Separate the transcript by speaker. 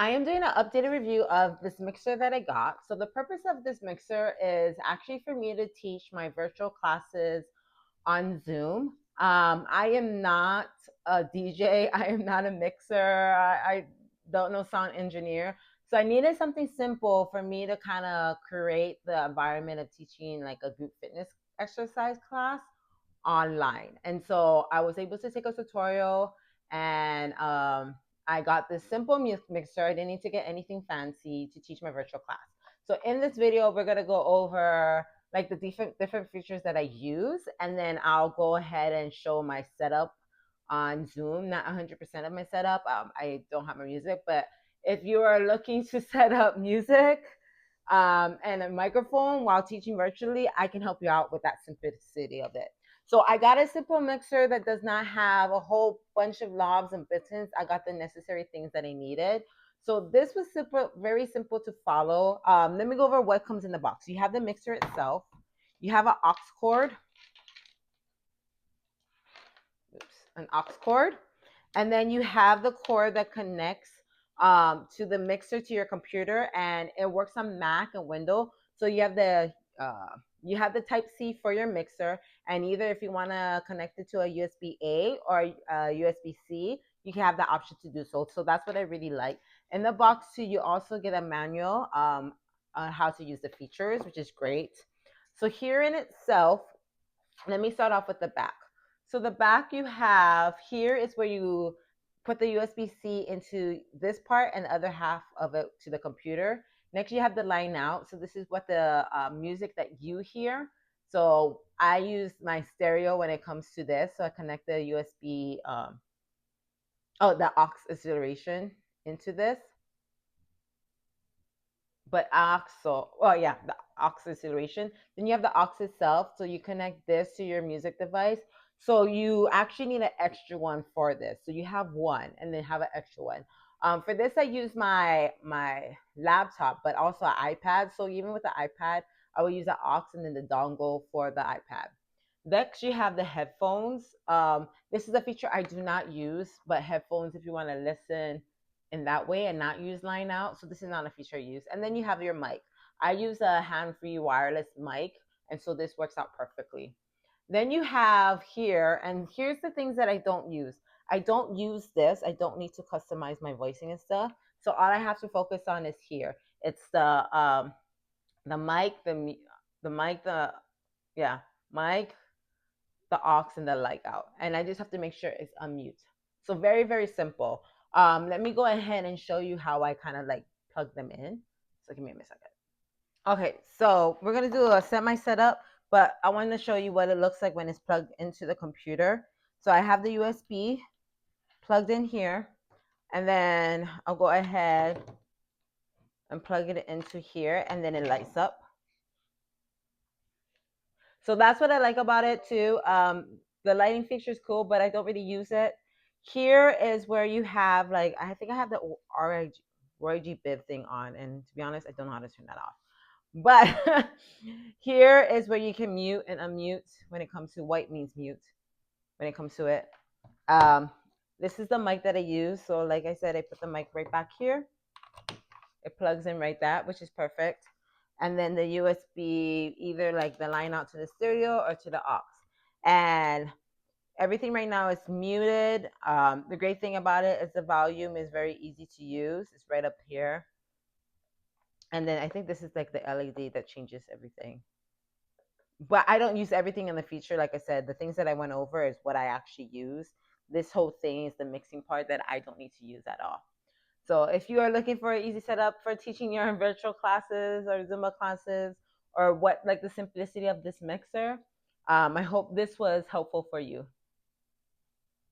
Speaker 1: I am doing an updated review of this mixer that I got. So the purpose of this mixer is actually for me to teach my virtual classes on Zoom. I am not a DJ. I am not a mixer. I don't know sound engineer. So I needed something simple for me to kind of create the environment of teaching like a group fitness exercise class online. And so I was able to take a tutorial and I got this simple mixer. I didn't need to get anything fancy to teach my virtual class. So in this video, we're gonna go over like the different features that I use, and then I'll go ahead and show my setup on Zoom. Not 100% of my setup. I don't have my music, but if you are looking to set up music and a microphone while teaching virtually, I can help you out with that simplicity of it. So I got a simple mixer that does not have a whole bunch of knobs and buttons. I got the necessary things that I needed. So this was simple, very simple to follow. Let me go over what comes in the box. You have the mixer itself. You have an aux cord. Oops, an aux cord. And then you have the cord that connects to the mixer to your computer, and it works on Mac and Windows. So you have the Type C for your mixer, and either if you want to connect it to a USB A or a USB C, you can have the option to do so. So that's what I really like. In the box too, you also get a manual on how to use the features, which is great. So here in itself, let me start off with the back. So the back you have here is where you put the USB-C into this part and the other half of it to the computer. Next, you have the line out. So this is what the music that you hear. So I use my stereo when it comes to this. So I connect the USB, the aux acceleration into this. But aux, so, well, yeah, the aux acceleration. Then you have the aux itself. So you connect this to your music device. So you actually need an extra one for this. So you have one and then have an extra one. For this, I use my laptop, but also an iPad. So even with the iPad, I will use the aux and then the dongle for the iPad. Next, you have the headphones. This is a feature I do not use, but headphones if you want to listen in that way and not use line out. So this is not a feature I use. And then you have your mic. I use a hand-free wireless mic, and so this works out perfectly. Then you have here, and here's the things that I don't use. I don't use this. I don't need to customize my voicing and stuff. So all I have to focus on is here. It's the mic, the mic, the yeah, mic, the aux, and the light out. And I just have to make sure it's unmute. So very, very simple. Let me go ahead and show you how I kind of like plug them in. So give me a second. Okay, so we're gonna do a semi-setup, but I want to show you what it looks like when it's plugged into the computer. So I have the USB plugged in here, and then I'll go ahead and plug it into here, and then it lights up. So that's what I like about it too. The lighting feature is cool, but I don't really use it. Here is where you have like, I think I have the RIG bib thing on, and to be honest, I don't know how to turn that off. But here is where you can mute and unmute when it comes to white means mute when it comes to it. This is the mic that I use. So like I said, I put the mic right back here. It plugs in right that, which is perfect. And then the USB, either like the line out to the stereo or to the aux. And everything right now is muted. The great thing about it is the volume is very easy to use. It's right up here. And then I think this is like the LED that changes everything. But I don't use everything in the feature. Like I said, the things that I went over is what I actually use. This whole thing is the mixing part that I don't need to use at all. So if you are looking for an easy setup for teaching your virtual classes or Zumba classes, or what like the simplicity of this mixer, I hope this was helpful for you.